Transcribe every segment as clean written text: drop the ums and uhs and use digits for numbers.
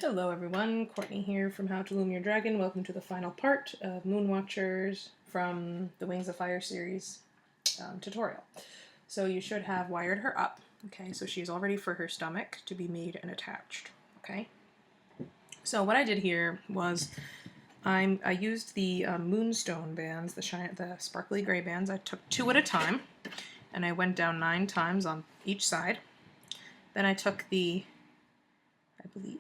Hello everyone, Courtney here from How to Loom Your Dragon. Welcome to the final part of Moonwatchers from the Wings of Fire series tutorial. So you should have wired her up, okay, so she's all ready for her stomach to be made and attached, okay. So what I did here was I used the Moonstone bands, the sparkly gray bands. I took 2 at a time and I went down 9 times on each side. Then I took the I believe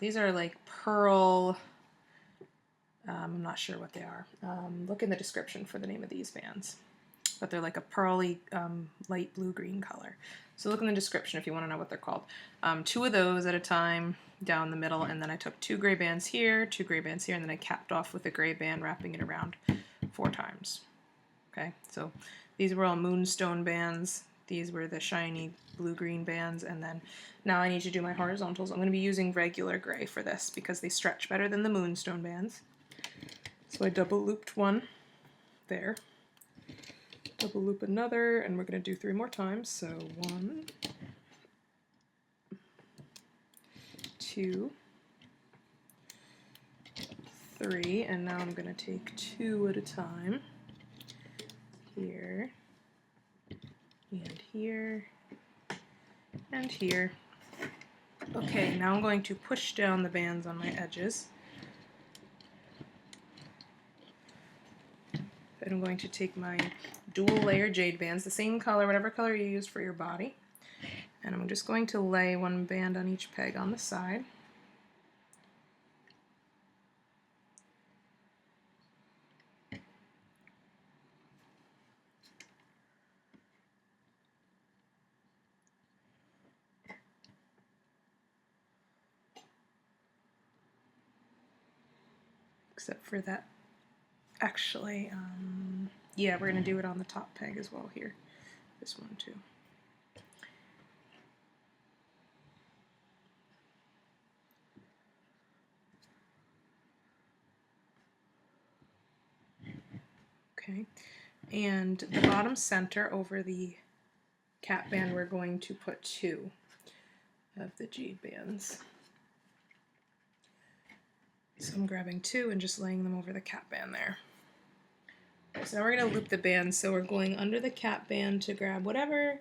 these are like pearl, I'm not sure what they are. Look in the description for the name of these bands. But they're like a pearly light blue-green color. So look in the description if you want to know what they're called. 2 of those at a time down the middle, and then I took 2 gray bands here, 2 gray bands here, and then I capped off with a gray band, wrapping it around 4 times. Okay, so these were all Moonstone bands. These were the shiny blue-green bands, and then now I need to do my horizontals. I'm going to be using regular gray for this because they stretch better than the Moonstone bands. So I double looped one there, double loop another, and we're going to do 3 more times. So 1, 2, 3, and now I'm going to take 2 at a time. Here, and here, and here. Okay, now I'm going to push down the bands on my edges. And I'm going to take my dual layer Jade bands, the same color, whatever color you used for your body. And I'm just going to lay 1 band on each peg on the side. Except for that, actually, yeah, we're going to do it on the top peg as well here. This one too. Okay, and the bottom center over the cap band, we're going to put 2 of the Jade bands. So I'm grabbing 2 and just laying them over the cap band there. So now we're going to loop the bands. So we're going under the cap band to grab whatever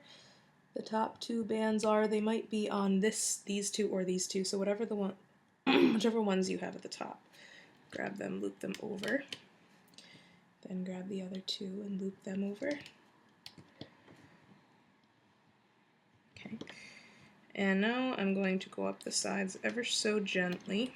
the top 2 bands are. They might be on these 2 or these 2. So whatever the one, whichever ones you have at the top, grab them, loop them over. Then grab the other 2 and loop them over. Okay. And now I'm going to go up the sides ever so gently.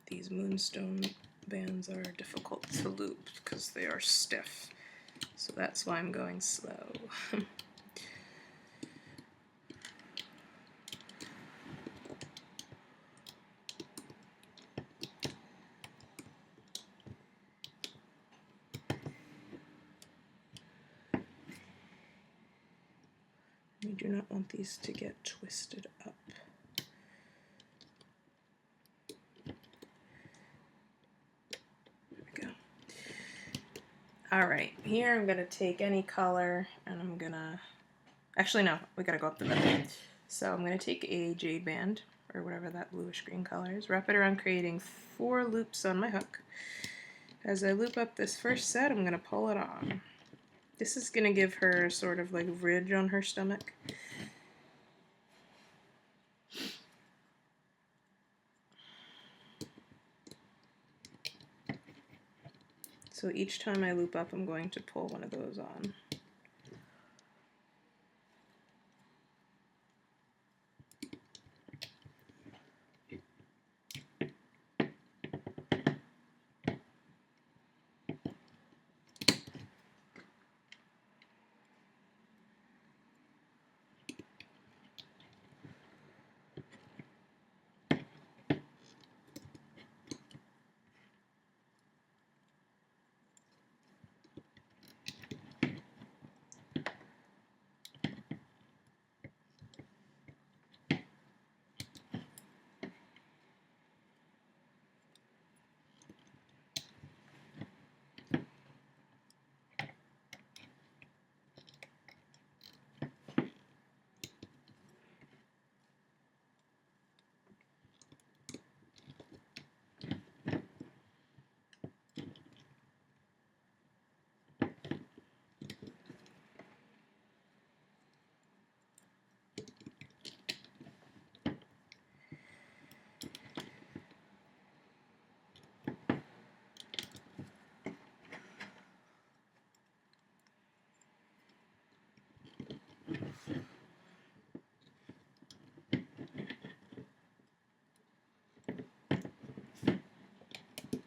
These Moonstone bands are difficult to loop because they are stiff, so that's why I'm going slow. We do not want these to get twisted up. Alright, here I'm going to take any color and I'm going to, actually no, we got to go up the middle. So I'm going to take a Jade band, or whatever that bluish green color is, wrap it around creating 4 loops on my hook. As I loop up this first set, I'm going to pull it on. This is going to give her sort of like ridge on her stomach. So each time I loop up, I'm going to pull one of those on.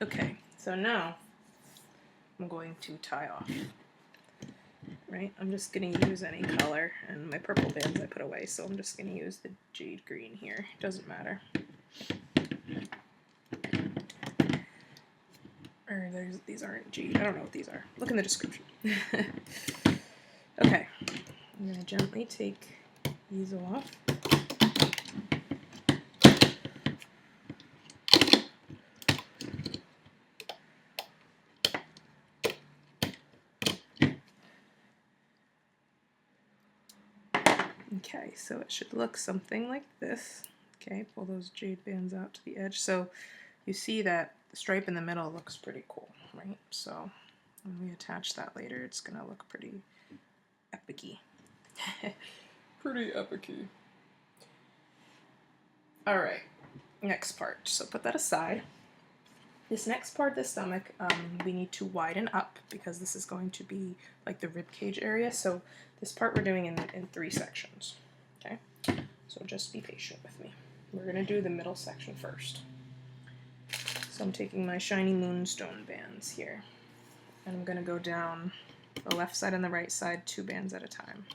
Okay, so now I'm going to tie off. Right, I'm just going to use any color, and my purple bands I put away, so I'm just going to use the jade green here. Doesn't matter. Or these aren't jade. I don't know what these are. Look in the description. Okay, I'm going to gently take these off. Okay, so it should look something like this. Okay, pull those jade bands out to the edge. So you see that the stripe in the middle looks pretty cool, right? So when we attach that later, it's gonna look pretty epic-y. Pretty epic-y. All right, next part. So put that aside. This next part, the stomach, we need to widen up because this is going to be like the rib cage area. So this part we're doing in 3 sections. Okay, so just be patient with me. We're gonna do the middle section first. So I'm taking my shiny Moonstone bands here, and I'm gonna go down the left side and the right side 2 bands at a time.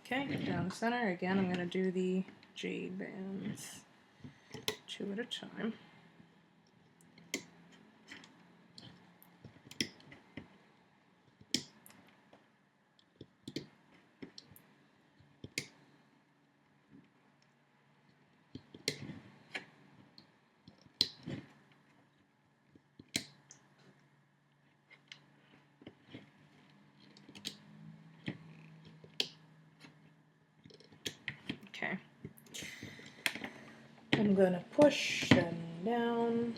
Okay, down the center, again I'm going to do the jade bands 2 at a time. Okay, I'm going to push them down.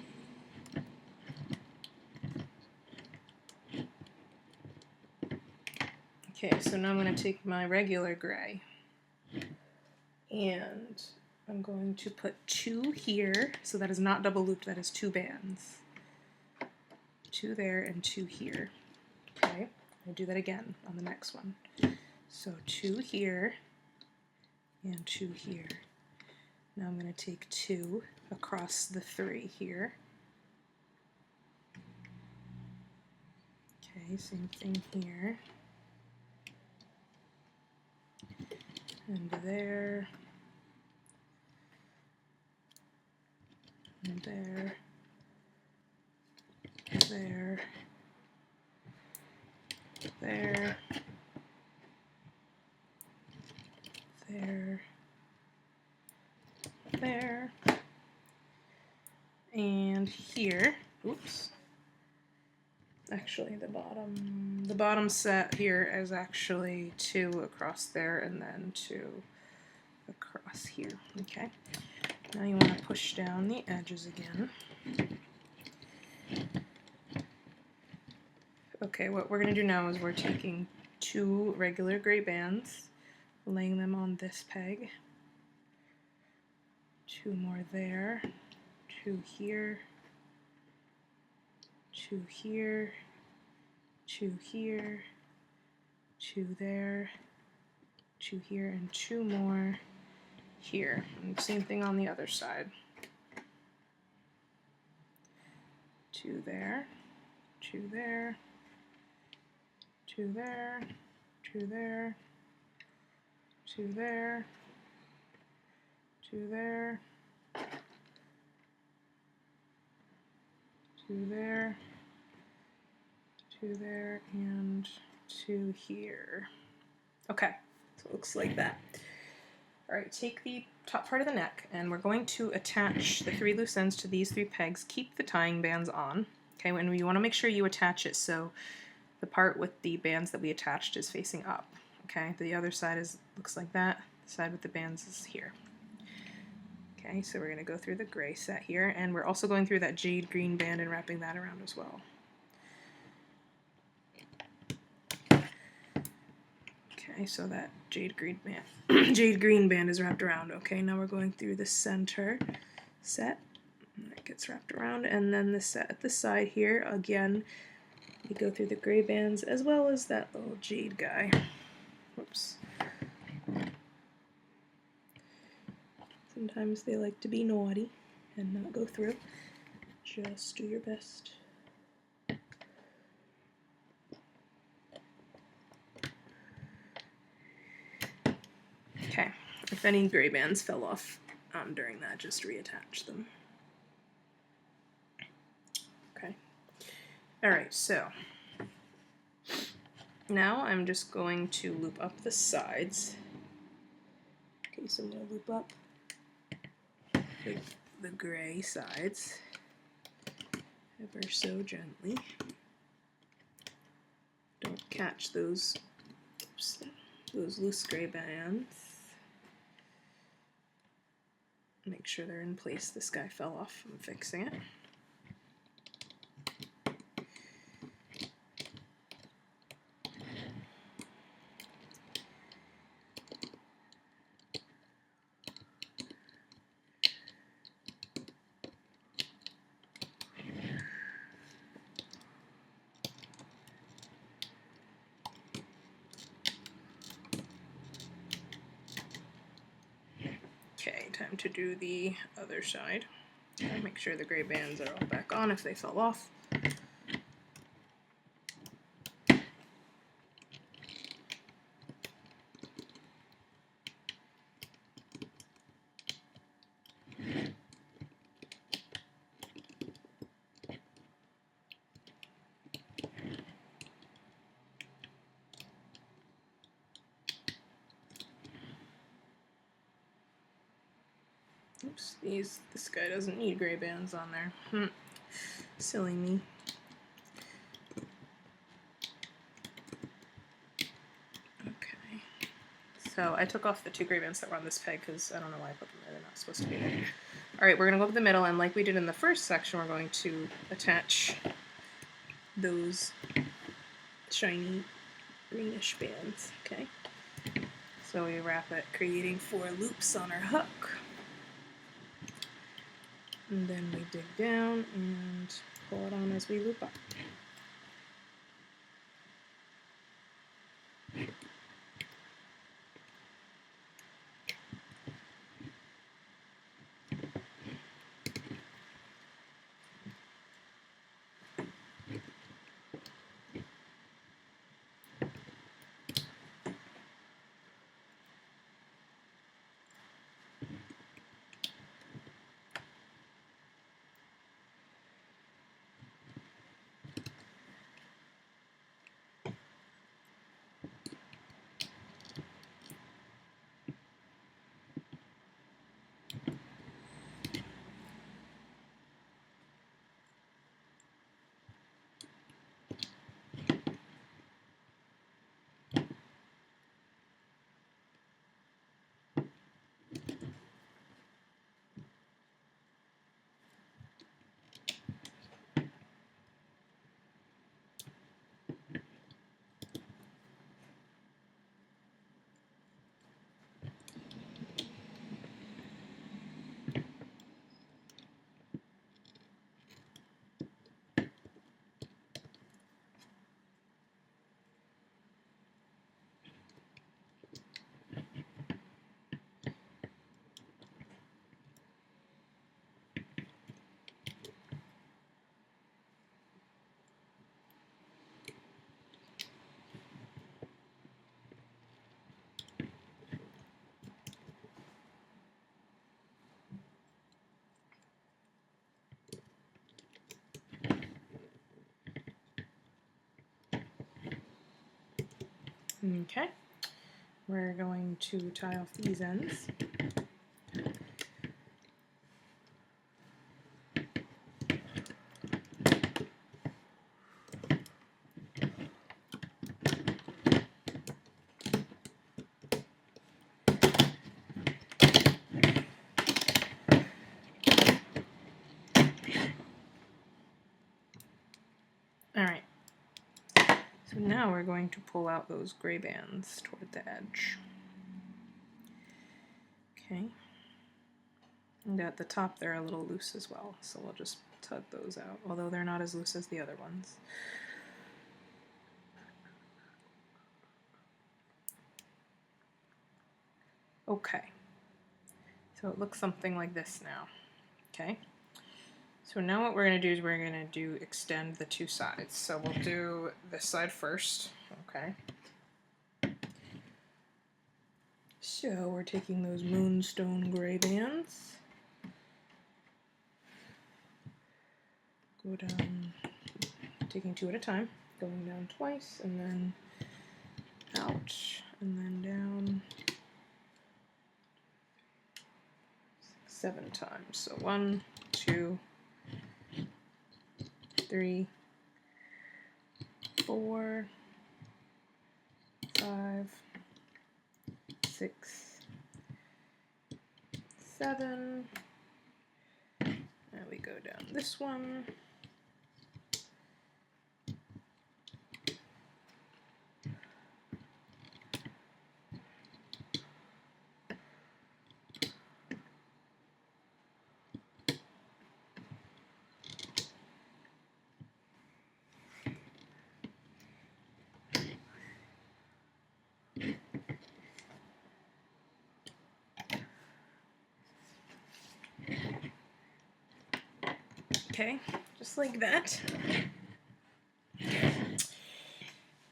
Okay, so now I'm going to take my regular gray and I'm going to put 2 here, so that is not double looped, that is 2 bands. 2 there and 2 here. Okay, I'll do that again on the next one. So 2 here and 2 here. Now I'm going to take 2 across the 3 here. Okay, same thing here. And there. And there. There. There. There. There. And here. Oops. Actually, the bottom set here is actually 2 across there and then 2 across here. Okay. Now you want to push down the edges again. Okay, what we're going to do now is we're taking 2 regular gray bands, laying them on this peg. 2 more there, 2 here, 2 here, 2 here, 2 there, 2 here, and 2 more here. And same thing on the other side. 2 there, 2 there, 2 there, 2 there, 2 there, 2 there, 2 there, 2 there, and 2 here. Okay, so it looks like that. Alright, take the top part of the neck, and we're going to attach the 3 loose ends to these 3 pegs. Keep the tying bands on. Okay, and you want to make sure you attach it so the part with the bands that we attached is facing up. Okay, the other side looks like that. The side with the bands is here. Okay, so we're going to go through the gray set here, and we're also going through that jade green band and wrapping that around as well. Okay, so that jade green band, jade green band is wrapped around. Okay, now we're going through the center set. And it gets wrapped around, and then the set at the side here, again, you go through the gray bands as well as that little jade guy. Whoops. Sometimes they like to be naughty and not go through. Just do your best. Okay, if any gray bands fell off during that, just reattach them. Okay. Alright, so now I'm just going to loop up the sides. Okay, so I'm going to loop up the gray sides ever so gently. Don't catch those, oops, those loose gray bands. Make sure they're in place. This guy fell off. I'm fixing it. Okay, time to do the other side. Make sure the gray bands are all back on if they fell off. Oops, this guy doesn't need gray bands on there. Silly me. Okay, so I took off the 2 gray bands that were on this peg because I don't know why I put them there, they're not supposed to be there. Alright, we're going to go up the middle, and like we did in the first section, we're going to attach those shiny greenish bands, okay? So we wrap it, creating 4 loops on our hook. And then we dig down and pull it on as we loop up. Okay, we're going to tie off these ends. Alright, so now we're going to pull out those gray bands toward the edge. Okay, and at the top they're a little loose as well, so we'll just tug those out, although they're not as loose as the other ones. Okay, so it looks something like this now. Okay. So now what we're going to do is we're going to extend the two sides. So we'll do this side first, okay? So we're taking those Moonstone gray bands, go down, taking two at a time, going down twice, and then out, and then down 7 times. So 1, 2, 3, 4, 5, 6, 7. Now we go down this one. Okay, just like that.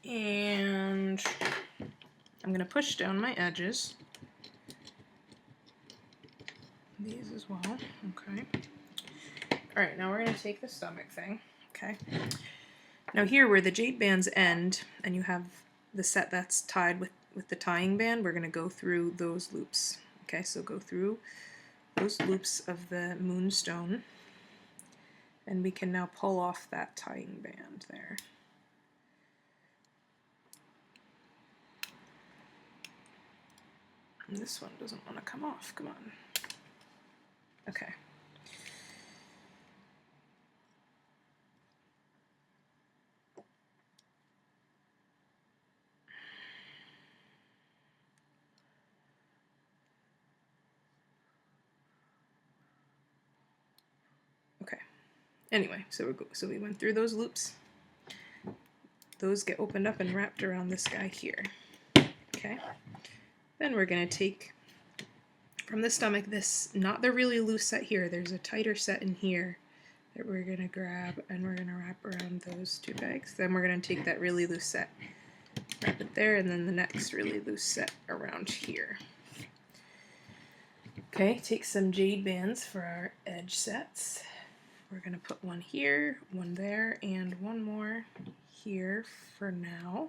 And I'm going to push down my edges. These as well. Okay. Alright, now we're going to take the stomach thing. Okay. Now here where the jade bands end, and you have the set that's tied with the tying band, we're going to go through those loops. Okay, so go through those loops of the Moonstone. And we can now pull off that tying band there. And this one doesn't want to come off, come on. Okay. Okay. Anyway, so we went through those loops. Those get opened up and wrapped around this guy here. Okay. Then we're going to take from the stomach this, not the really loose set here, there's a tighter set in here that we're going to grab and we're going to wrap around those two pegs. Then we're going to take that really loose set, wrap it there, and then the next really loose set around here. Okay, take some jade bands for our edge sets. We're going to put one here, one there, and one more here for now.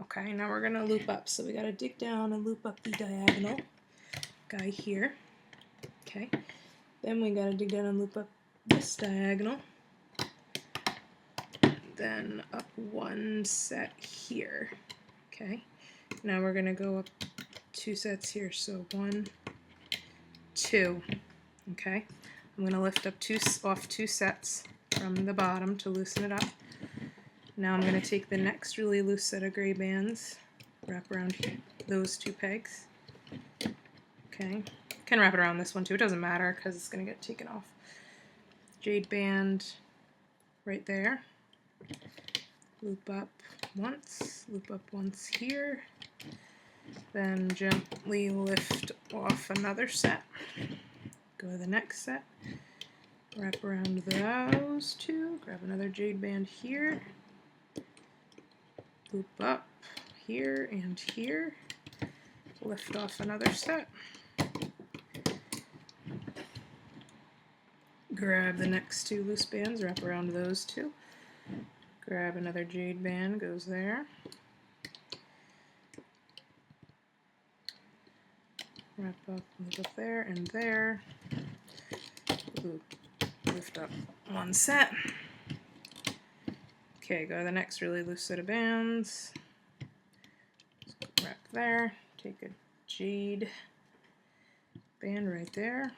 Okay, now we're going to loop up. So we got to dig down and loop up the diagonal guy here. Okay, then we got to dig down and loop up this diagonal. Then up one set here. Okay, now we're going to go up 2 sets here. So 1, 2. Okay. I'm going to lift up off 2 sets from the bottom to loosen it up. Now I'm going to take the next really loose set of gray bands, wrap around those 2 pegs. Okay, can wrap it around this one too, it doesn't matter because it's going to get taken off. Jade band right there. Loop up once here. Then gently lift off another set. Go to the next set, wrap around those 2, grab another jade band here, loop up here and here, lift off another set, grab the next 2 loose bands, wrap around those 2, grab another jade band, goes there, wrap up, loop up there and there, loop, lift up one set. Okay, go to the next really loose set of bands, wrap there, take a Jade band right there,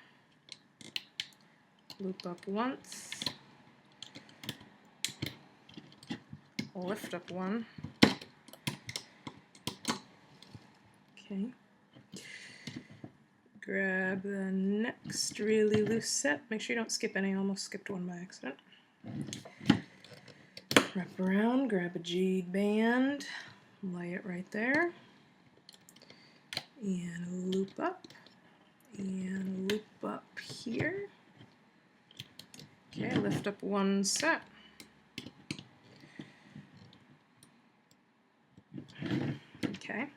loop up once, lift up one, okay, grab the next really loose set, make sure you don't skip any, I almost skipped one by accident, wrap around, grab a Jade band, lay it right there, and loop up here, okay, lift up one set. Okay,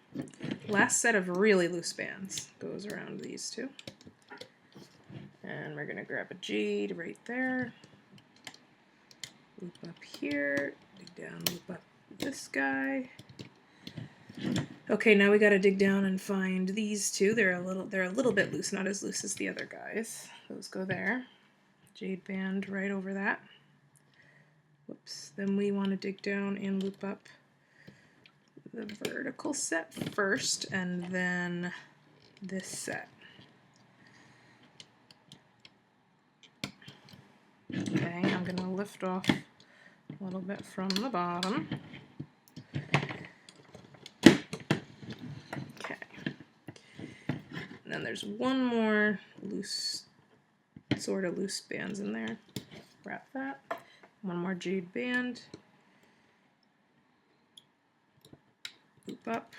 last set of really loose bands goes around these two. And we're going to grab a Jade right there, loop up here, dig down, loop up this guy. Okay, now we got to dig down and find these two. They're a little bit loose, not as loose as the other guys. Those go there. Jade band right over that. Whoops. Then we want to dig down and loop up the vertical set first, and then this set. Okay, I'm going to lift off a little bit from the bottom. Okay. And then there's one more loose, sort of loose bands in there. Wrap that. One more Jade band. Loop up,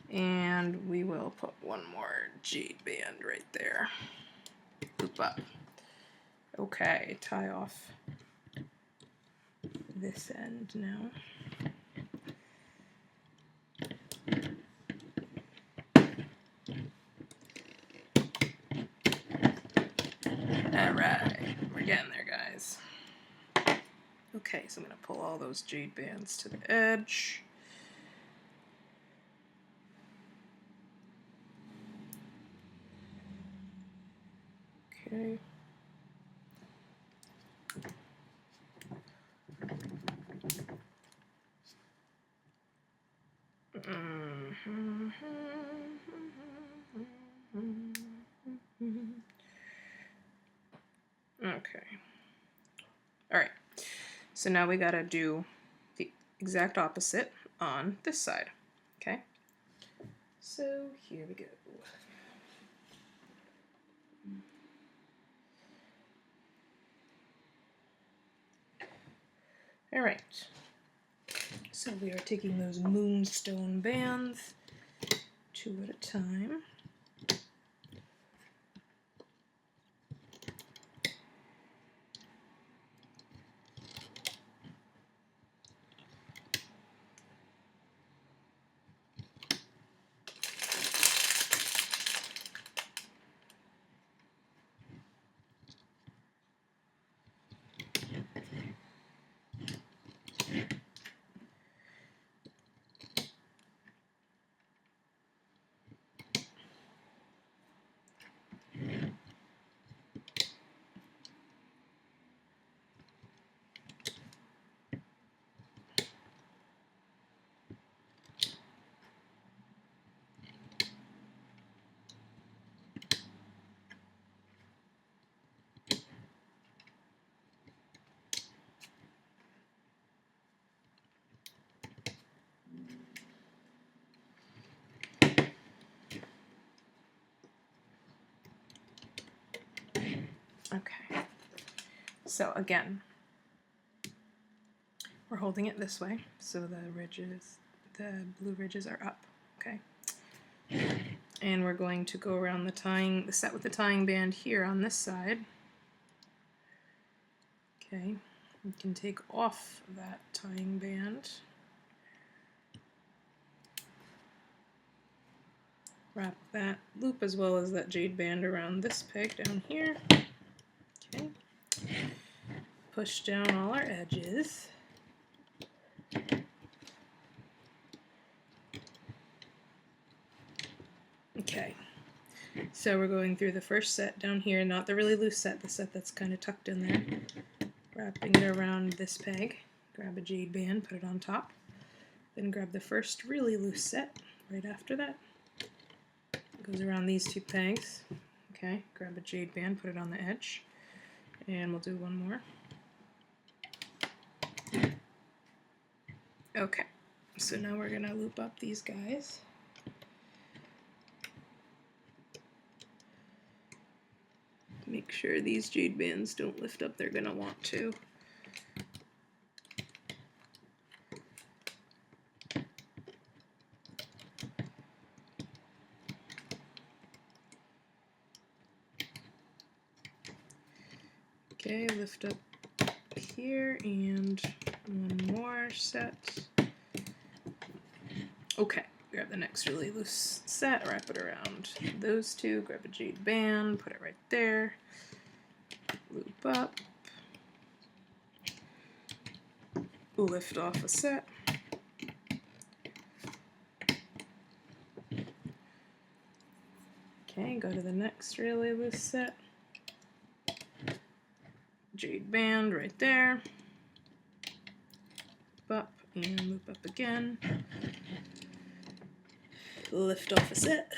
and we will put one more Jade band right there. Loop up. Okay, tie off this end now. Alright, we're getting there, guys. Okay, so I'm going to pull all those Jade bands to the edge. Okay. Okay. All right. So now we got to do the exact opposite on this side. Okay. So here we go. All right, so we are taking those Moonstone bands 2 at a time. Okay, so again, we're holding it this way, so the blue ridges are up, okay? And we're going to go around the set with the tying band here on this side. Okay, we can take off that tying band. Wrap that loop as well as that Jade band around this peg down here. Okay. Push down all our edges. Okay, so we're going through the first set down here, not the really loose set, the set that's kind of tucked in there. Wrapping it around this peg. Grab a jade band, put it on top. Then grab the first really loose set right after that. It goes around these two pegs. Okay, grab a jade band, put it on the edge. And we'll do one more. Okay, so now we're going to loop up these guys. Make sure these jade bands don't lift up, they're going to want to. Okay, lift up here and one more set. Okay, grab the next really loose set, wrap it around those two, grab a jade band, put it right there, loop up, lift off a set. Okay, go to the next really loose set. Jade band right there. Loop up and loop up again. Lift off a set.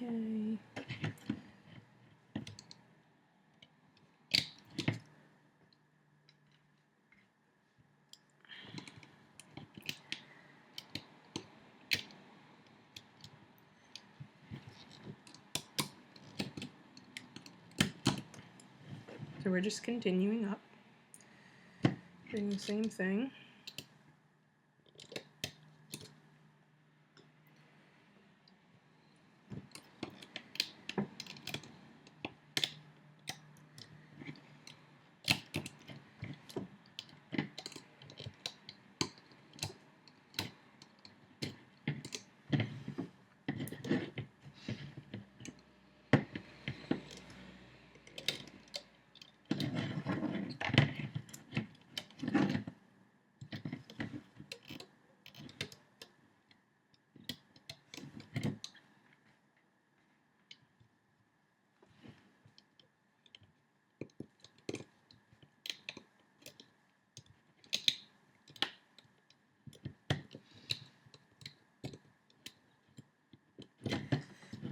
Okay. So we're just continuing up, doing the same thing.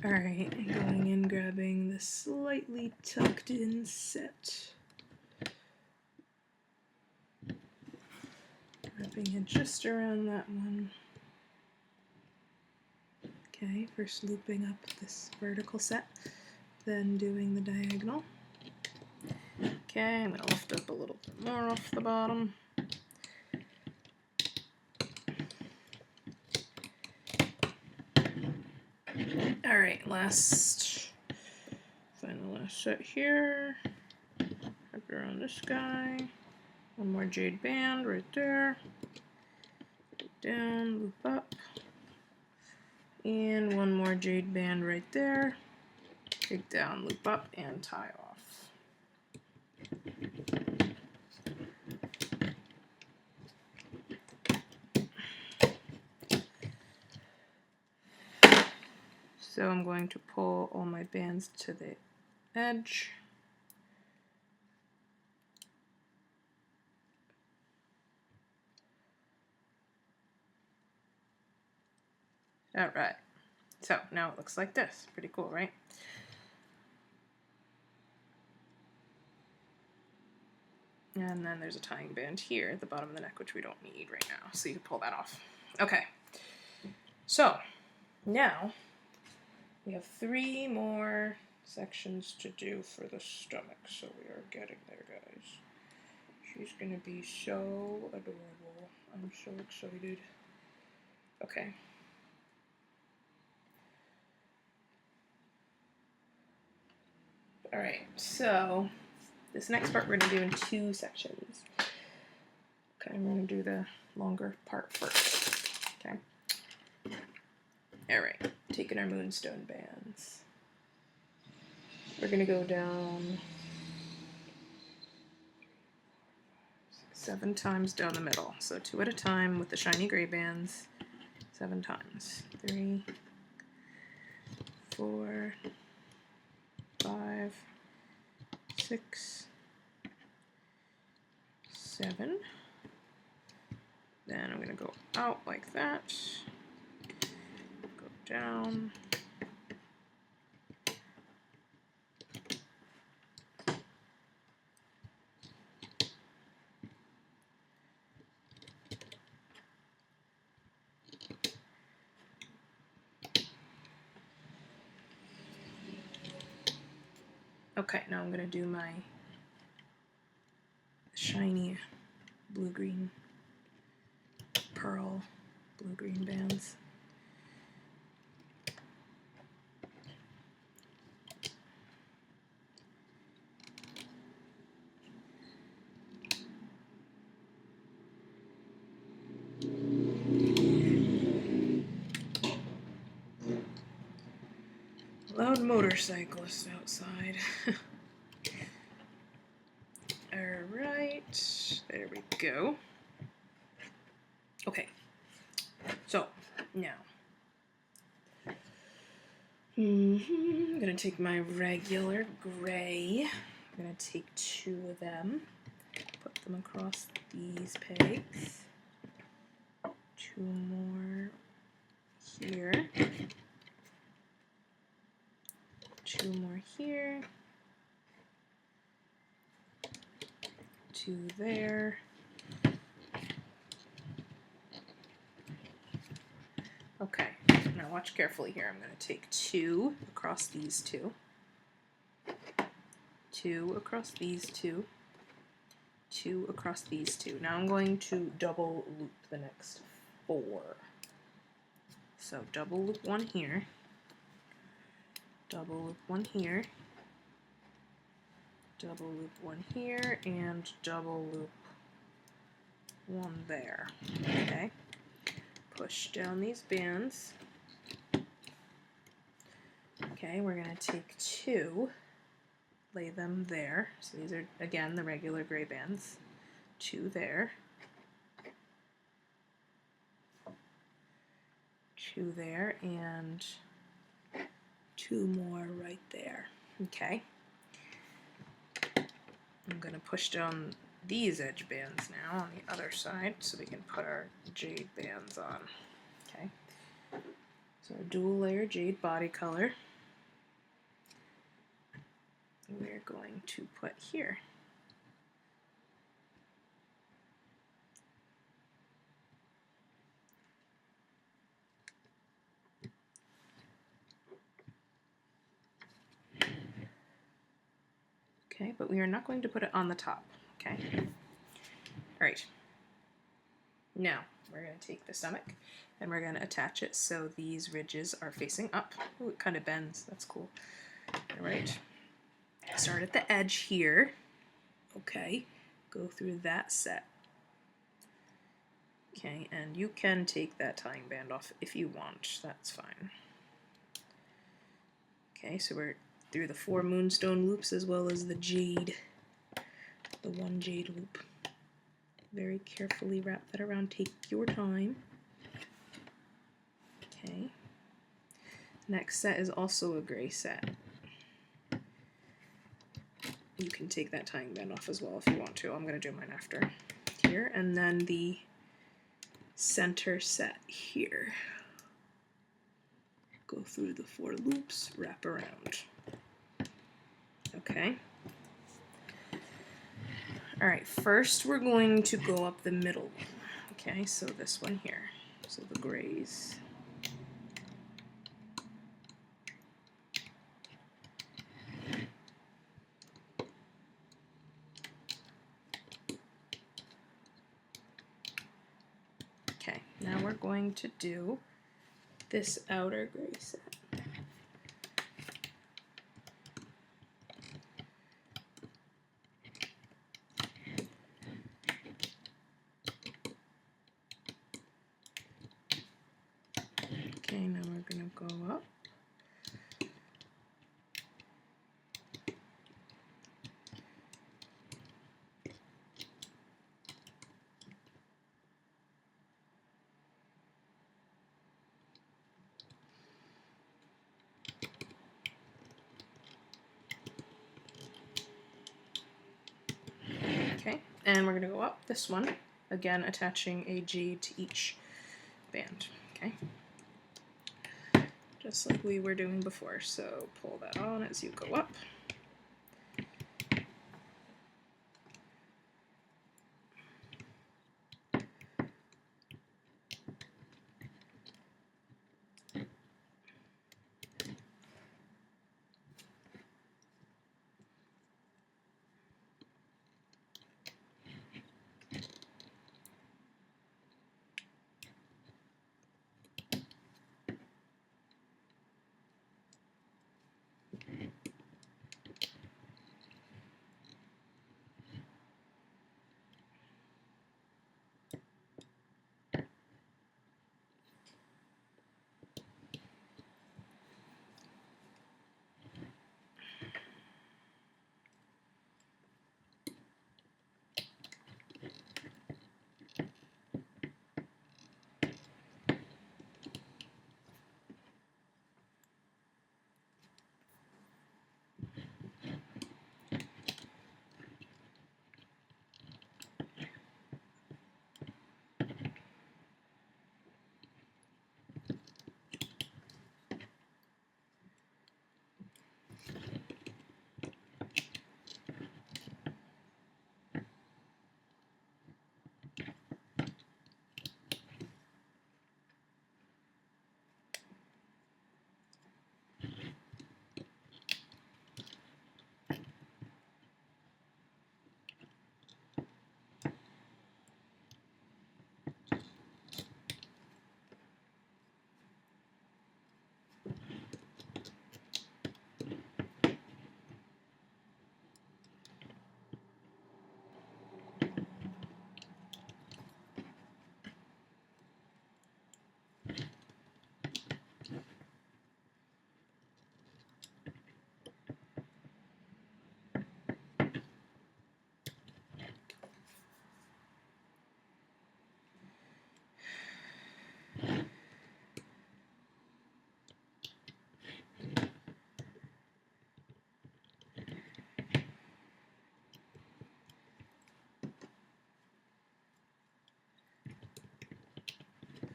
Alright, going in, grabbing the slightly tucked in set. Wrapping it just around that one. Okay, first looping up this vertical set, then doing the diagonal. Okay, I'm going to lift up a little bit more off the bottom. Alright, find the last set here. Wrap it around this guy. One more jade band right there. Loop down, loop up. And one more jade band right there. Take down, loop up, and tie off. So I'm going to pull all my bands to the edge. Alright, so now it looks like this. Pretty cool, right? And then there's a tying band here at the bottom of the neck, which we don't need right now, so you can pull that off. Okay, so now we have 3 more sections to do for the stomach, so we are getting there, guys. She's gonna be so adorable. I'm so excited. Okay. Alright, so this next part we're going to do in 2 sections. Okay, I'm going to do the longer part first. Okay. All right, taking our Moonstone bands. We're going to go down 7 times down the middle. So 2 at a time with the shiny gray bands, 7 times. 3, 4, 5, 6, 7. Then I'm going to go out like that, go down, okay, now I'm going to do my shiny blue-green pearl blue-green bands. Loud motorcyclist outside. Alright, there we go. Okay, so now I'm gonna take my regular gray, I'm gonna take 2 of them, put them across these pegs, 2 more here, 2 more here, 2 there. Okay, now watch carefully here. I'm going to take 2 across these 2, 2 across these 2, 2 across these 2. Now I'm going to double loop the next 4. So double loop 1 here, double loop 1 here, double loop 1 here, and double loop 1 there. Okay. Push down these bands. Okay, we're going to take 2, lay them there. So these are, again, the regular gray bands. 2 there. 2 there, and 2 more right there. Okay. I'm going to push down these edge bands now on the other side so we can put our Jade bands on. Okay, so our dual layer Jade body color we're going to put here. Okay, but we are not going to put it on the top. Okay. All right. Now we're going to take the stomach and we're going to attach it so these ridges are facing up. Ooh, it kind of bends. That's cool. All right. Start at the edge here. Okay. Go through that set. Okay, and you can take that tying band off if you want. That's fine. Okay, so we're through the 4 Moonstone loops as well as the Jade, the 1 Jade loop. Very carefully wrap that around. Take your time. Okay. Next set is also a gray set. You can take that tying band off as well if you want to. I'm going to do mine after here. And then the center set here. Go through the 4 loops, wrap around. Okay. Alright, first we're going to go up the middle. Okay, so this one here. So the grays. Okay, now we're going to do this outer gray set. Okay, now we're going to go up. Okay, and we're going to go up this one, again attaching a Jade to each band. Okay, just like we were doing before. So pull that on as you go up.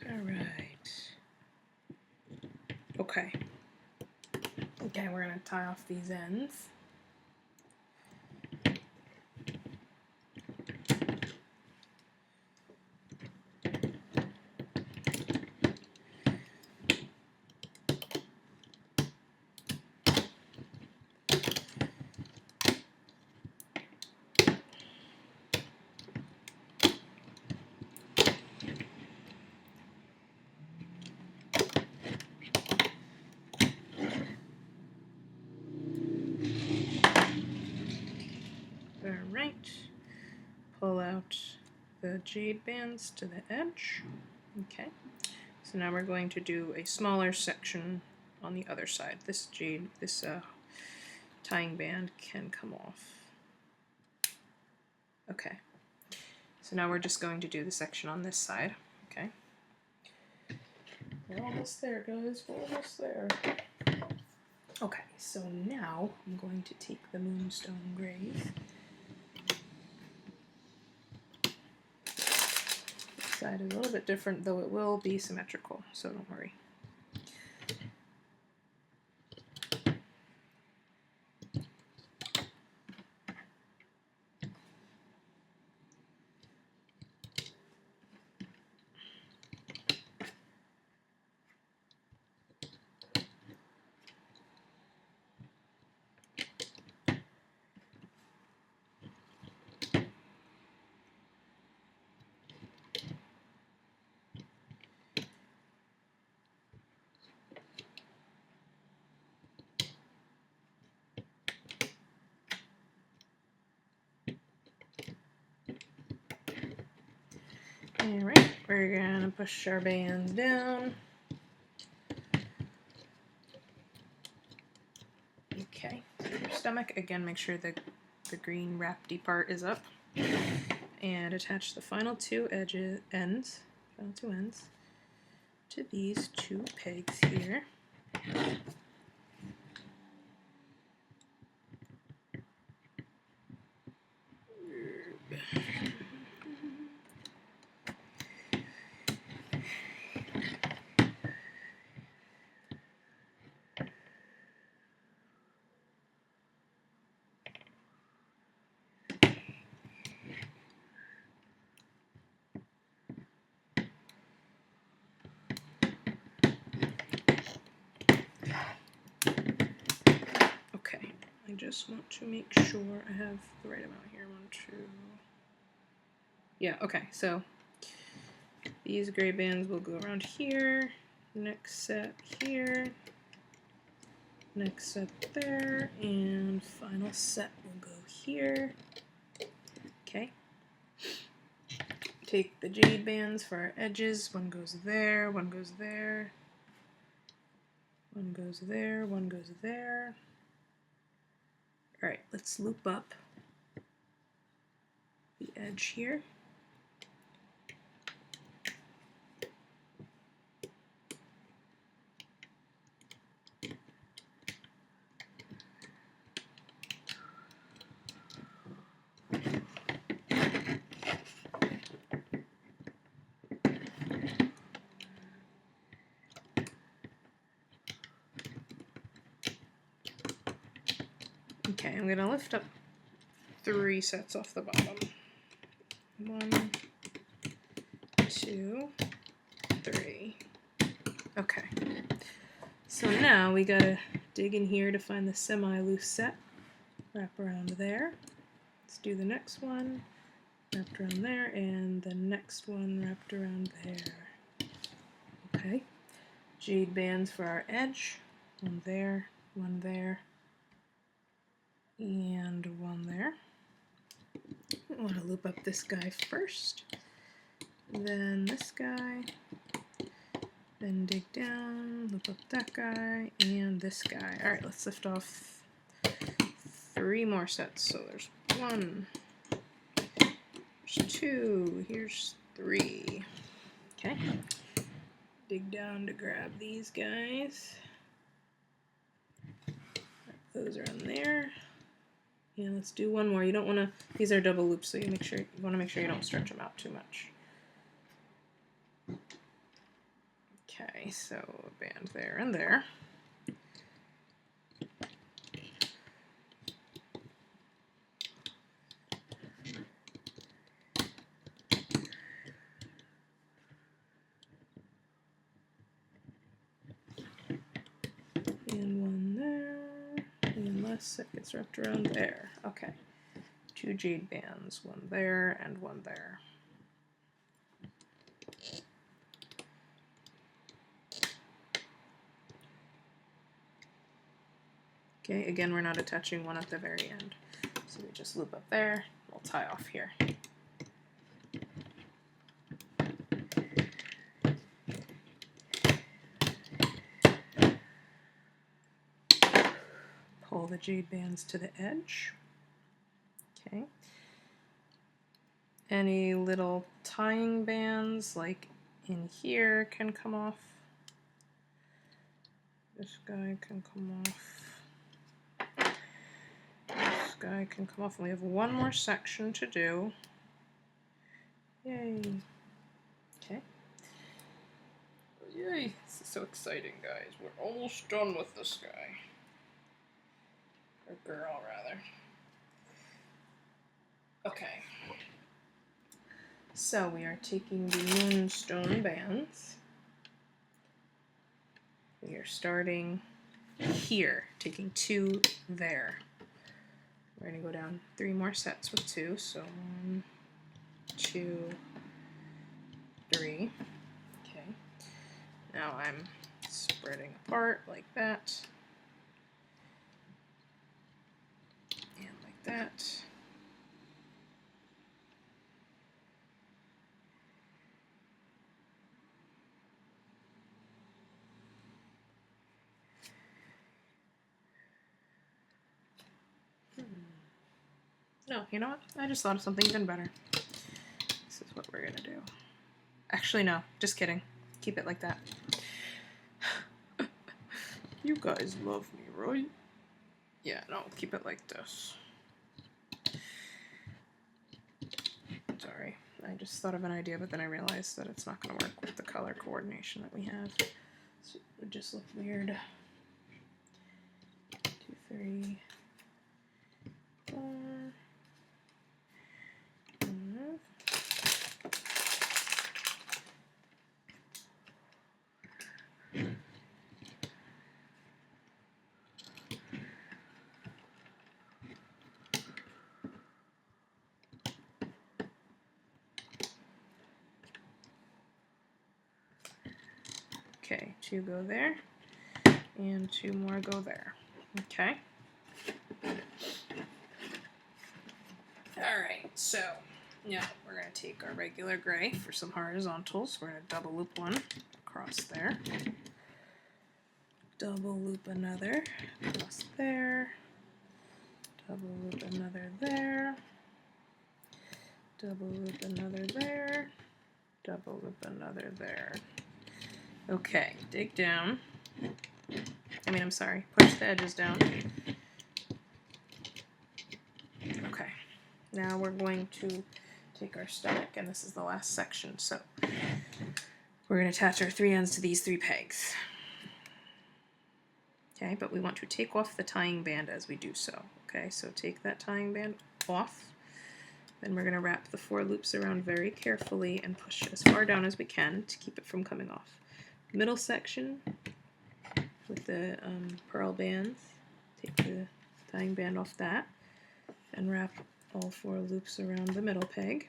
Alright. Okay. Okay, we're going to tie off these ends. Alright, pull out the Jade bands to the edge. Okay, so now we're going to do a smaller section on the other side. This Jade, this tying band can come off. Okay, so now we're just going to do the section on this side. Okay, we're almost there, guys, we're almost there. Okay, so now I'm going to take the Moonstone grave. This side is a little bit different, though it will be symmetrical, so don't worry. Alright, we're gonna push our bands down. stomach. Again, make sure the green wrapedy part is up. And attach the final two ends to these two pegs here. I just want to make sure I have the right amount here. 1, 2. Yeah, okay, so these gray bands will go around here, next set here, next set there, and final set will go here. Okay. Take the jade bands for our edges. One goes there, one goes there, one goes there, one goes there. All right, let's loop up the edge here. Okay, I'm gonna lift up 3 sets off the bottom. 1, 2, 3. Okay. So now we gotta dig in here to find the semi-loose set. Wrap around there. Let's do the next one. Wrapped around there, and the next one wrapped around there. Okay. Jade bands for our edge. One there, and one there. I want to loop up this guy first, then this guy, then dig down, loop up that guy, and this guy. All right, let's lift off 3 more sets. So there's 1, there's 2, here's 3. Okay, dig down to grab these guys. Wrap those around there. Yeah, let's do one more. You don't want to, these are double loops, so you want to make sure you don't stretch them out too much. Okay, so a band there and there. And one there, and then last set gets wrapped around there. Okay, 2 jade bands, one there and one there. Okay, again, we're not attaching one at the very end. So we just loop up there, we'll tie off here. Pull the jade bands to the edge. Okay. Any little tying bands like in here can come off. This guy can come off. This guy can come off. And we have one more section to do. Yay. Okay. Yay. This is so exciting, guys. We're almost done with this guy. Or girl, rather. Okay. So we are taking the Moonstone bands. We are starting here, taking 2 there. We're going to go down 3 more sets with 2. So 1, 2, 3. Okay. Now I'm spreading apart like that. And like that. No, you know what? I just thought of something even better. This is what we're gonna do. Actually, no. Just kidding. Keep it like that. You guys love me, right? Yeah, no, keep it like this. Sorry. I just thought of an idea, but then I realized that it's not going to work with the color coordination that we have. So it would just look weird. 2, 3, 4, 5. Okay, 2 go there, and 2 more go there. Okay. Alright, so now we're going to take our regular gray for some horizontals. We're going to double loop one across there. Double loop another across there. Double loop another there. Double loop another there. Double loop another there. Okay, dig down. I'm sorry, push the edges down. Okay, now we're going to take our stomach, and this is the last section, so we're going to attach our 3 ends to these 3 pegs. Okay, but we want to take off the tying band as we do so. Okay, so take that tying band off. Then we're going to wrap the 4 loops around very carefully and push as far down as we can to keep it from coming off. Middle section with the pearl bands, take the tying band off that and wrap all 4 loops around the middle peg.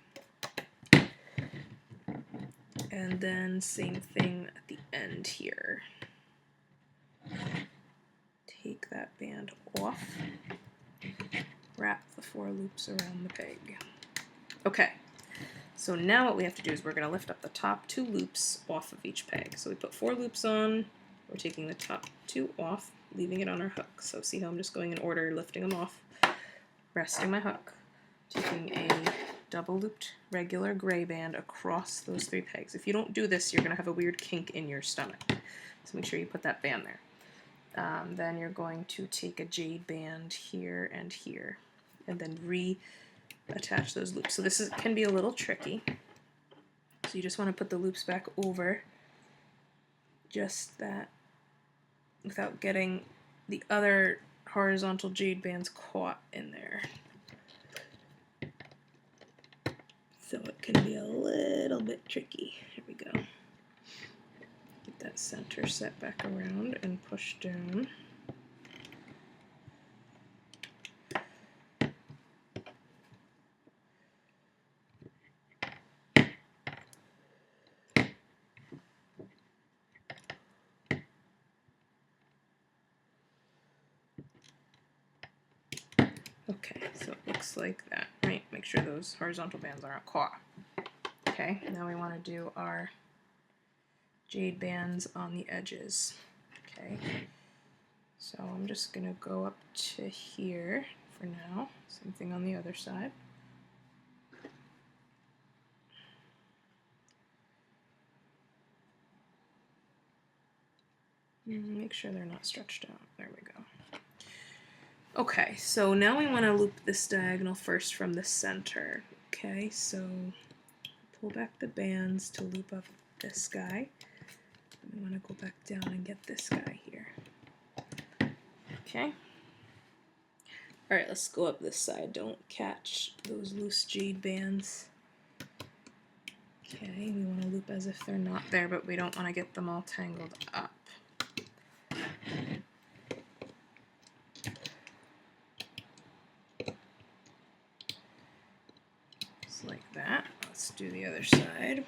And then same thing at the end here. Take that band off, wrap the 4 loops around the peg. Okay. So now what we have to do is we're going to lift up the top 2 loops off of each peg. So we put 4 loops on, we're taking the top 2 off, leaving it on our hook. So see how I'm just going in order, lifting them off, resting my hook, taking a double looped regular gray band across those 3 pegs. If you don't do this, you're going to have a weird kink in your stomach. So make sure you put that band there. Then you're going to take a jade band here, and then attach those loops. So this can be a little tricky. So you just want to put the loops back over just that without getting the other horizontal jade bands caught in there. So it can be a little bit tricky. Here we go. Get that center set back around and push down. Okay, so it looks like that, right? Make sure those horizontal bands aren't caught. Okay, now we want to do our jade bands on the edges. Okay, so I'm just going to go up to here for now. Same thing on the other side. Make sure they're not stretched out. There we go. Okay, so now we want to loop this diagonal first from the center. Okay, so pull back the bands to loop up this guy. And we want to go back down and get this guy here. Okay. Alright, let's go up this side. Don't catch those loose jade bands. Okay, we want to loop as if they're not there, but we don't want to get them all tangled up. Like that. Let's do the other side.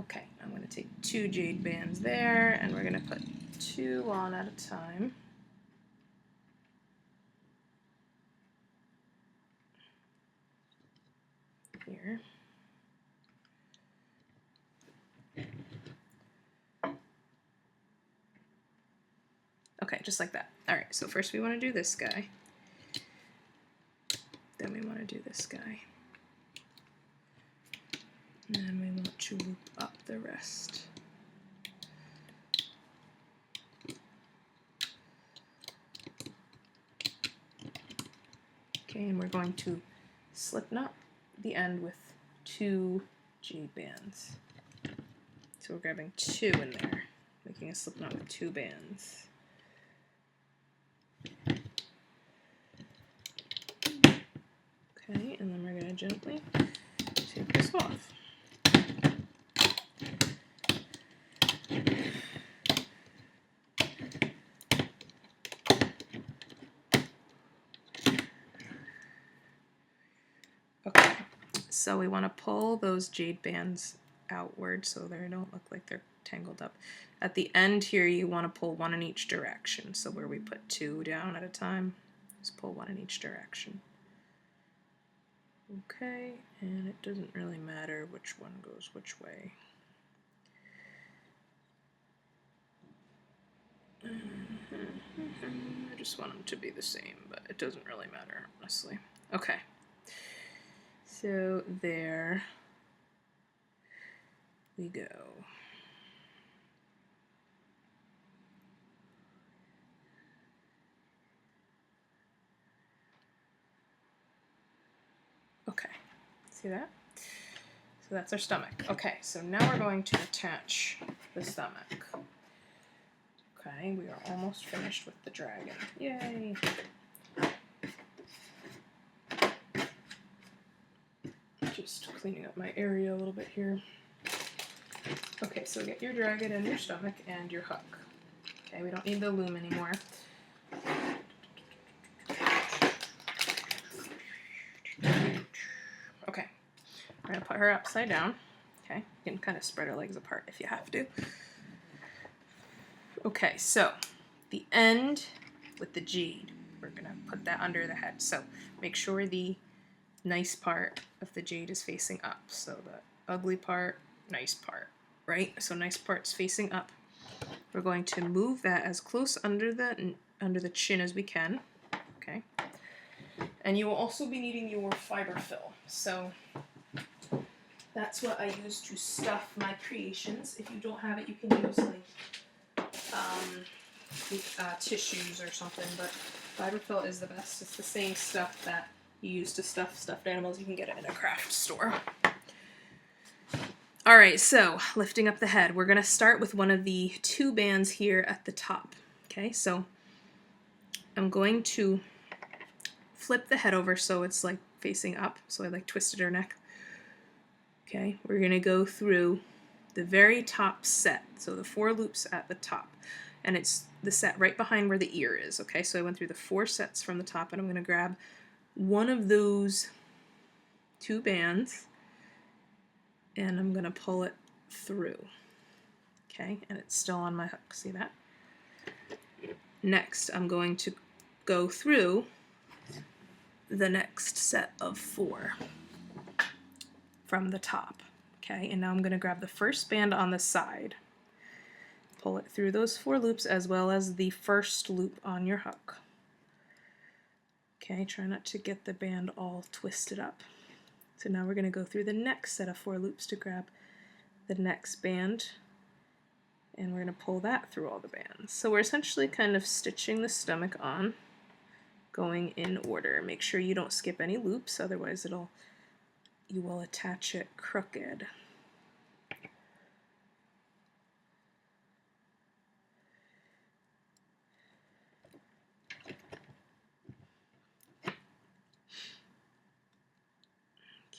Okay, I'm going to take 2 jade bands there, and we're going to put 2 on at a time. here. Okay, just like that. All right, so first we want to do this guy. Then we want to do this guy. And then we want to loop up the rest. Okay, and we're going to slip knot the end with 2 Jade bands. So we're grabbing 2 in there, making a slip knot with 2 bands. Okay, and then we're going to gently take this off. Okay, so we want to pull those jade bands outward so they don't look like they're tangled up. At the end here, you want to pull 1 in each direction. So where we put 2 down at a time, just pull 1 in each direction. Okay, and it doesn't really matter which one goes which way. I just want them to be the same, but it doesn't really matter, honestly. Okay, so there we go. Okay, see that? So that's our stomach. Okay, so now we're going to attach the stomach. Okay, we are almost finished with the dragon. Yay! Just cleaning up my area a little bit here. Okay, so get your dragon and your stomach and your hook. Okay, we don't need the loom anymore. Okay, we're gonna put her upside down. Okay, you can kind of spread her legs apart if you have to. Okay, so the end with the jade, we're gonna put that under the head. So make sure the nice part of the jade is facing up. So the ugly part, nice part, right? So nice part's facing up. We're going to move that as close under the chin as we can. Okay. And you will also be needing your fiber fill. So that's what I use to stuff my creations. If you don't have it, you can use like tissues or something, but fiber fill is the best. It's the same stuff that you use to stuff stuffed animals. You can get it in a craft store. All right, so lifting up the head, we're going to start with one of the 2 bands here at the top. Okay, so I'm going to flip the head over so it's like facing up. So I like twisted her neck. Okay, we're going to go through the very top set, so the 4 loops at the top, and it's the set right behind where the ear is. Okay, so I went through the 4 sets from the top, and I'm going to grab one of those 2 bands and I'm going to pull it through. Okay, and it's still on my hook. See that? Next, I'm going to go through the next set of 4 from the top. Okay, and now I'm going to grab the first band on the side, pull it through those 4 loops as well as the first loop on your hook. Okay, try not to get the band all twisted up. So now we're going to go through the next set of 4 loops to grab the next band, and we're going to pull that through all the bands. So we're essentially kind of stitching the stomach on, going in order. Make sure you don't skip any loops, otherwise you will attach it crooked.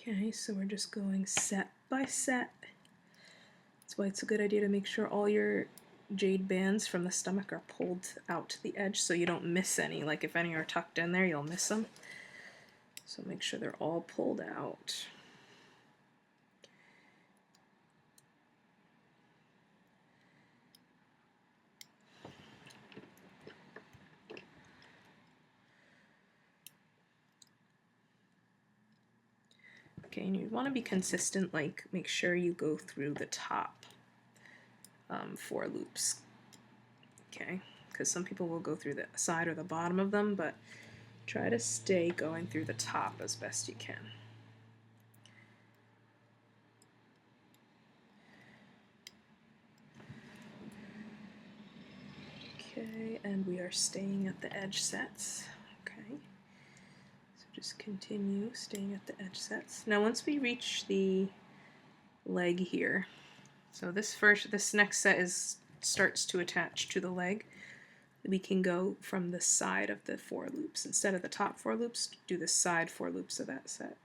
Okay, so we're just going set by set. That's why it's a good idea to make sure all your jade bands from the stomach are pulled out to the edge so you don't miss any. Like if any are tucked in there, you'll miss them. So make sure they're all pulled out. Okay, and you want to be consistent, like make sure you go through the top 4 loops. Okay, because some people will go through the side or the bottom of them, but try to stay going through the top as best you can. Okay, and we are staying at the edge sets. Okay, so just continue staying at the edge sets. Now once we reach the leg here, so this next set starts to attach to the leg, we can go from the side of the 4 loops. Instead of the top 4 loops, do the side 4 loops of that set.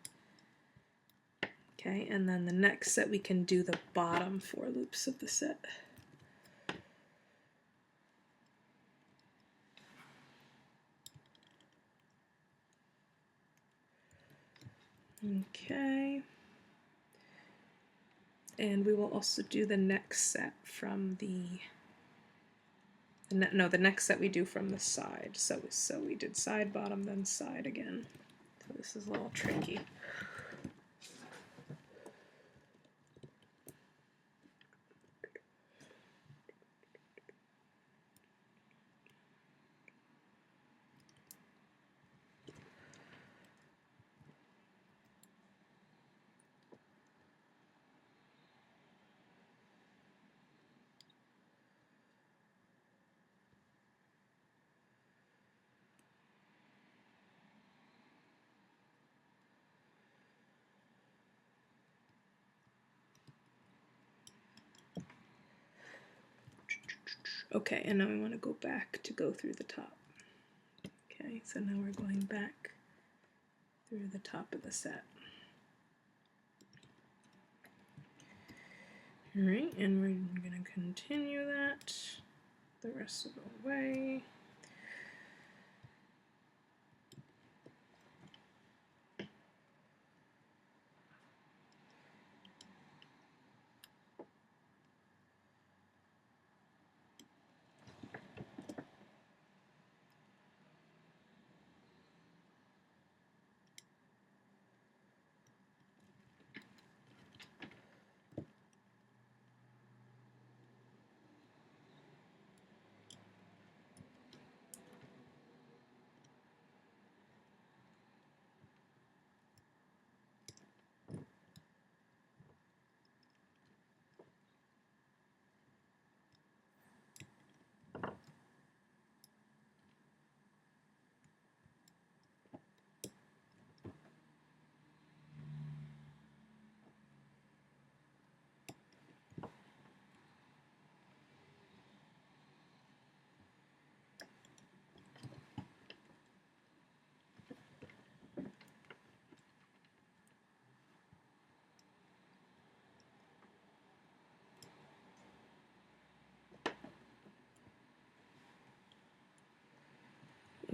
Okay, and then the next set we can do the bottom 4 loops of the set. Okay, and we will also do the next set from the next set we do from the side. So we did side, bottom, then side again. So this is a little tricky. Okay, and now we want to go back to go through the top. Okay, so now we're going back through the top of the set. Alright, and we're going to continue that the rest of the way.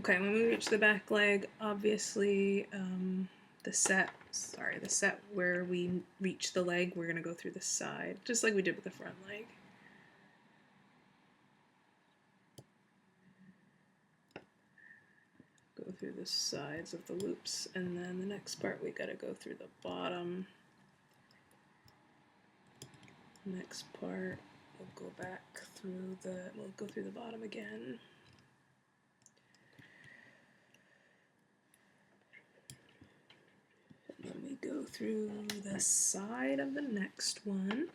Okay, when we reach the back leg, obviously the set where we reach the leg, we're going to go through the side, just like we did with the front leg. Go through the sides of the loops, and then the next part we got to go through the bottom. Next part, we'll go through the bottom again. And then we go through the side of the next one.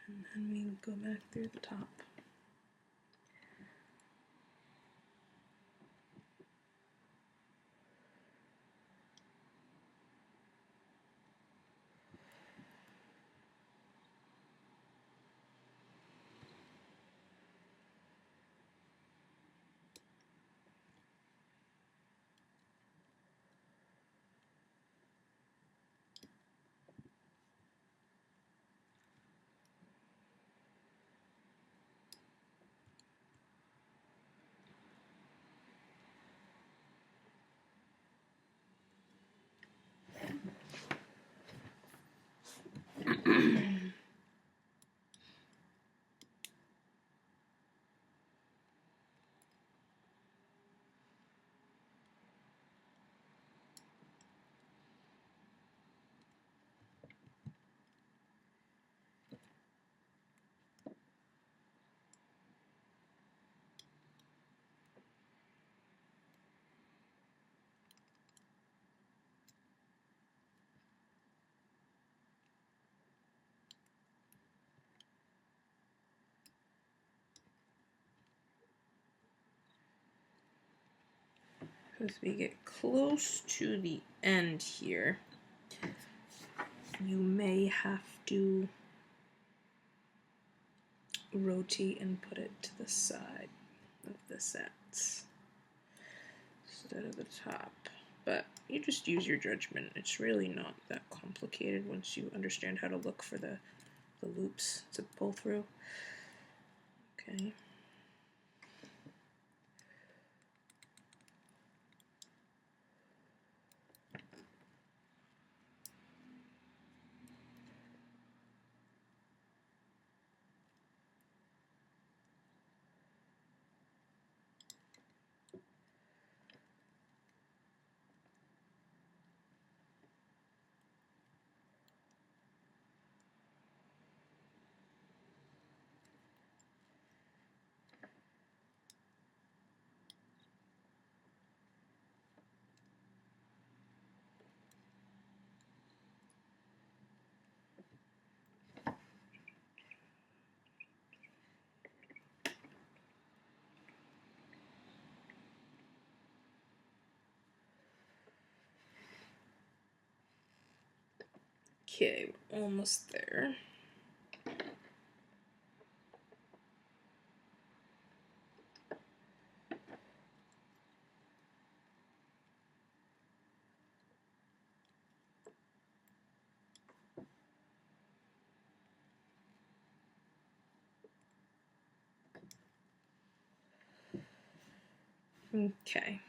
And then we go back through the top. as we get close to the end here, you may have to rotate and put it to the side of the sets instead of the top. But you just use your judgment. It's really not that complicated once you understand how to look for the loops to pull through. Okay. Okay, we're almost there. Okay.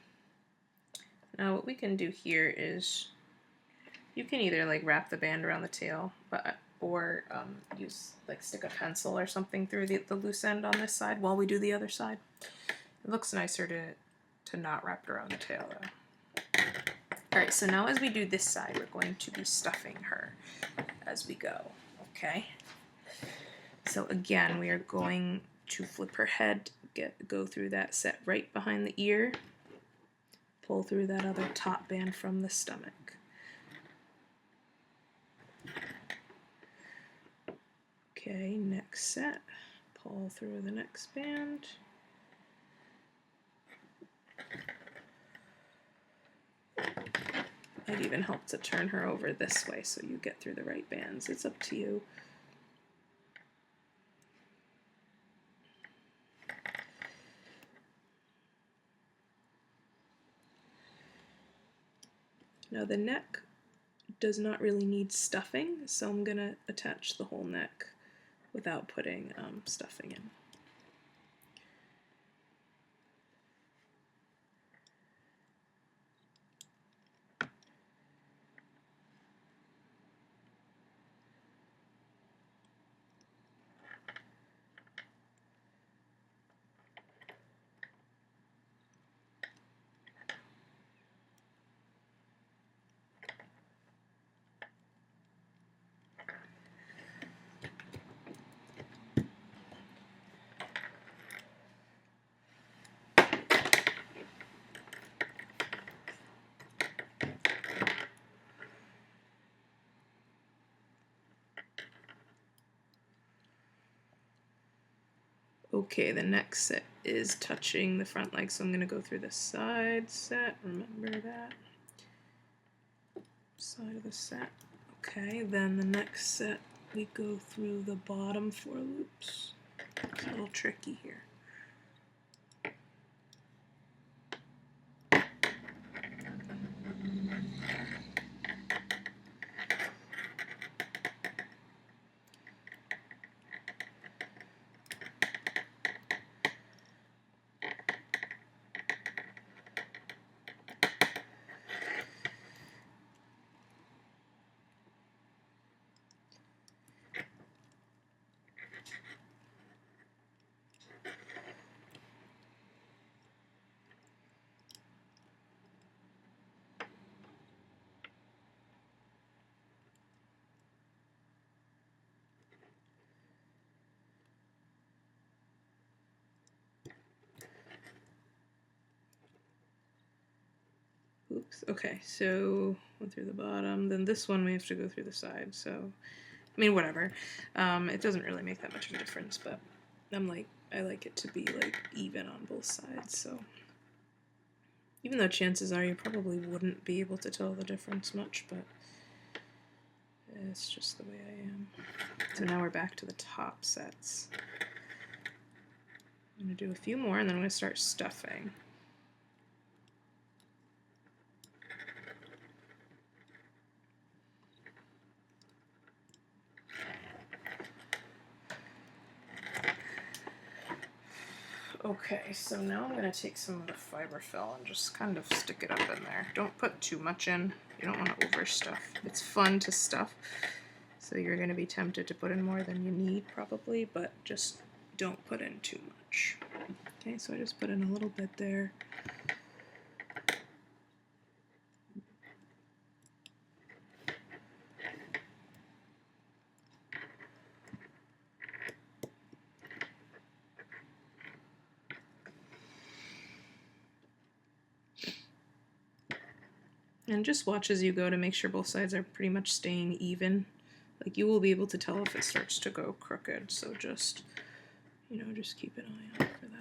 Now what we can do here is you can either like wrap the band around the tail, or use like stick a pencil or something through the loose end on this side while we do the other side. It looks nicer to not wrap it around the tail though. Alright, so now as we do this side, we're going to be stuffing her as we go, okay? So again, we are going to flip her head, go through that set right behind the ear, pull through that other top band from the stomach. Okay, next set, pull through the next band. Might even help to turn her over this way so you get through the right bands. It's up to you. Now the neck does not really need stuffing, so I'm gonna attach the whole neck without putting stuffing in. Okay, the next set is touching the front leg, so I'm going to go through the side set. Remember that. Side of the set. Okay, then the next set we go through the bottom 4 loops. It's a little tricky here. Oops, okay, so went through the bottom, then this one we have to go through the side, so, I mean, whatever. It doesn't really make that much of a difference, but I like it to be, like, even on both sides, so Even though chances are you probably wouldn't be able to tell the difference much, but it's just the way I am. So now we're back to the top sets. I'm going to do a few more and then I'm going to start stuffing. Okay, so now I'm going to take some of the fiberfill and just kind of stick it up in there. Don't put too much in. You don't want to overstuff. It's fun to stuff, so you're going to be tempted to put in more than you need probably, but just don't put in too much. Okay, so I just put in a little bit there. And just watch as you go to make sure both sides are pretty much staying even. Like, you will be able to tell if it starts to go crooked, so just, you know, just keep an eye out for that.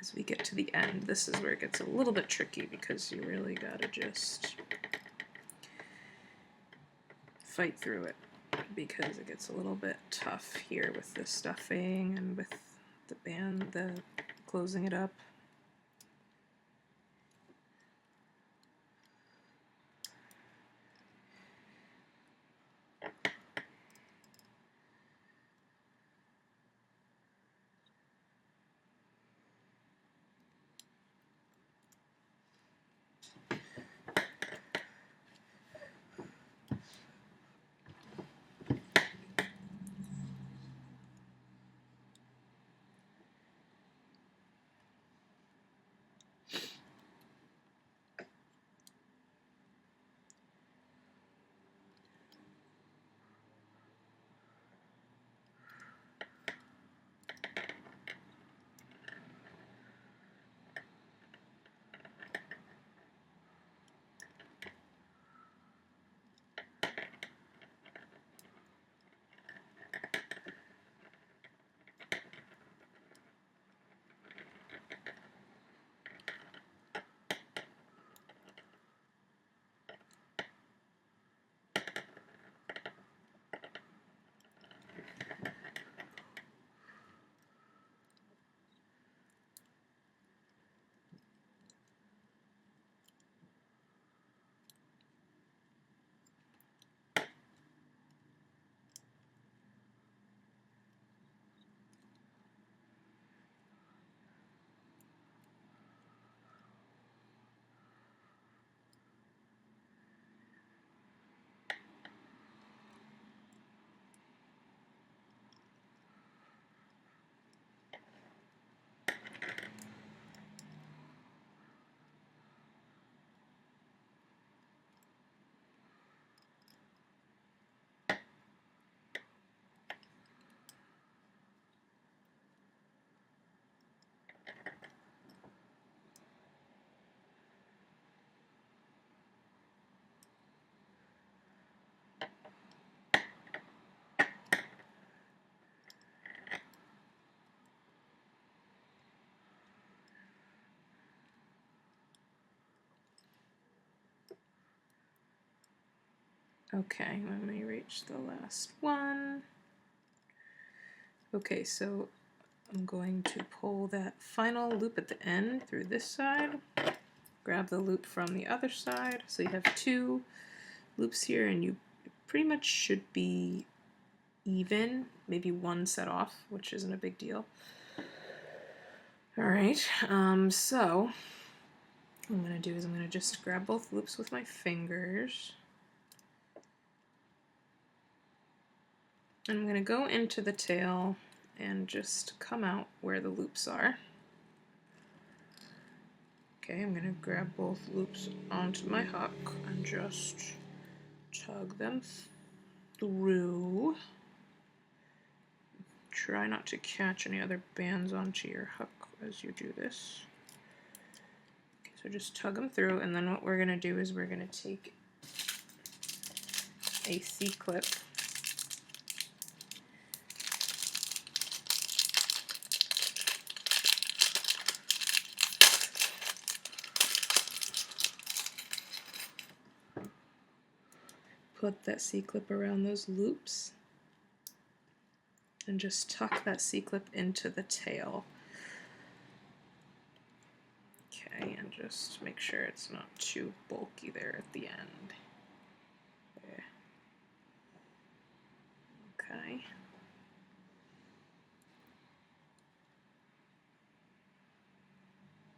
As we get to the end, this is where it gets a little bit tricky because you really gotta just fight through it, because it gets a little bit tough here with the stuffing and with the band, the closing it up. Okay, let me reach the last one. Okay, so I'm going to pull that final loop at the end through this side, grab the loop from the other side, so you have two loops here and you pretty much should be even, maybe one set off, which isn't a big deal. All right, so what I'm going to do is I'm going to just grab both loops with my fingers. I'm going to go into the tail and just come out where the loops are. Okay, I'm going to grab both loops onto my hook and just tug them through. Try not to catch any other bands onto your hook as you do this. Okay, so just tug them through, and then what we're going to do is we're going to take a C-clip put that C-clip around those loops and just tuck that C-clip into the tail. Okay, and just make sure it's not too bulky there at the end. There. Okay.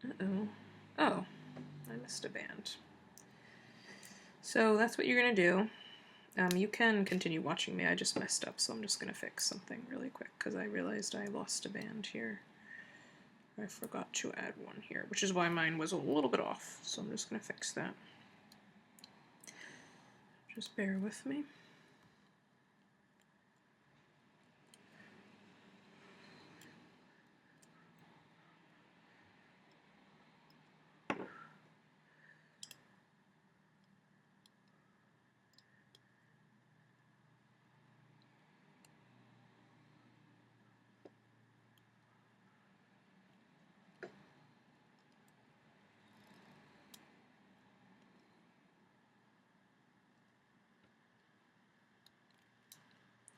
Uh-oh. Oh, I missed a band. So that's what you're going to do. You can continue watching me, I just messed up, so I'm just going to fix something really quick because I realized I lost a band here. I forgot to add one here, which is why mine was a little bit off, so I'm just going to fix that. Just bear with me.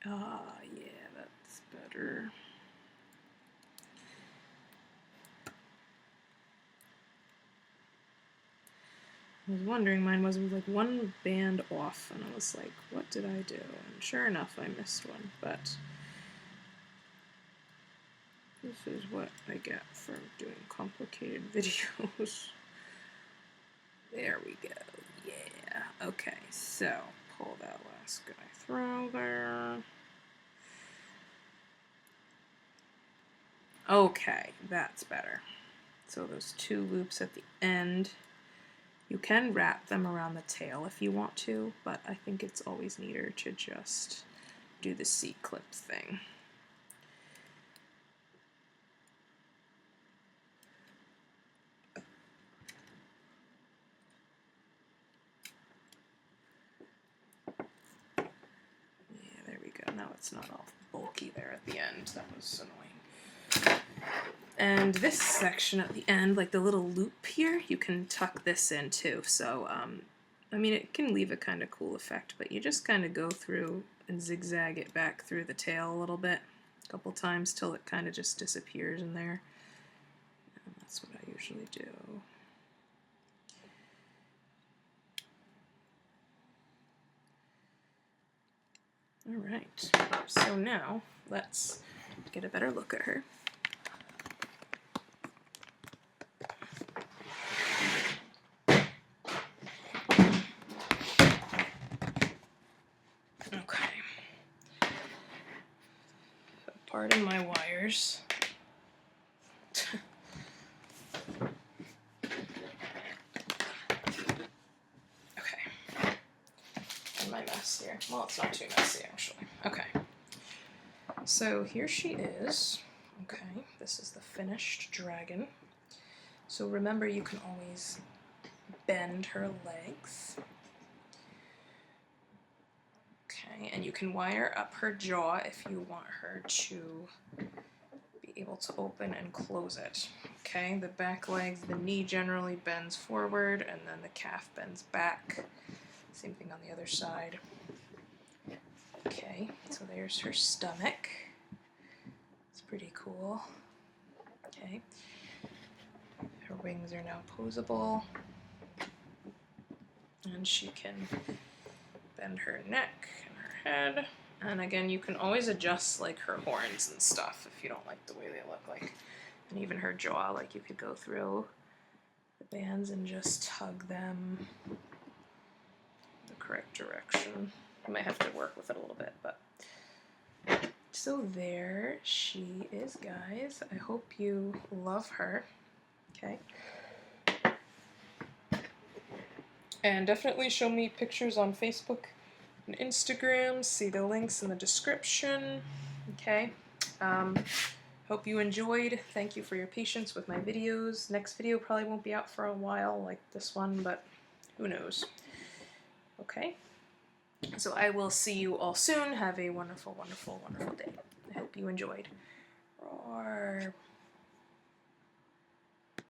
Yeah, that's better. I was wondering, mine was like one band off, and I was like, what did I do? And sure enough, I missed one, but this is what I get for doing complicated videos. There we go, yeah. Okay, so pull that last guy through there. Okay, that's better. So those two loops at the end, you can wrap them around the tail if you want to, but I think it's always neater to just do the C-clip thing. Yeah, there we go. Now it's not all bulky there at the end. That was annoying. And this section at the end, like the little loop here, you can tuck this in too. So, I mean, it can leave a kind of cool effect, but you just kind of go through and zigzag it back through the tail a little bit, a couple times till it kind of just disappears in there. And that's what I usually do. All right, so now let's get a better look at her. Pardon my wires. Okay. And my mess here. Well, it's not too messy, actually. Okay. So here she is. Okay, this is the finished dragon. So remember, you can always bend her legs. Okay, and you can wire up her jaw if you want her to be able to open and close it. Okay, the back legs, the knee generally bends forward and then the calf bends back. Same thing on the other side. Okay, so there's her stomach. It's pretty cool. Okay, her wings are now posable. And she can and her neck and her head. And again, you can always adjust like her horns and stuff if you don't like the way they look like. And even her jaw, like you could go through the bands and just tug them the correct direction. You might have to work with it a little bit, but. So there she is, guys. I hope you love her. Okay. And definitely show me pictures on Facebook and Instagram. See the links in the description. Okay. Hope you enjoyed. Thank you for your patience with my videos. Next video probably won't be out for a while like this one, but who knows. Okay. So I will see you all soon. Have a wonderful, wonderful, wonderful day. I hope you enjoyed. Roar.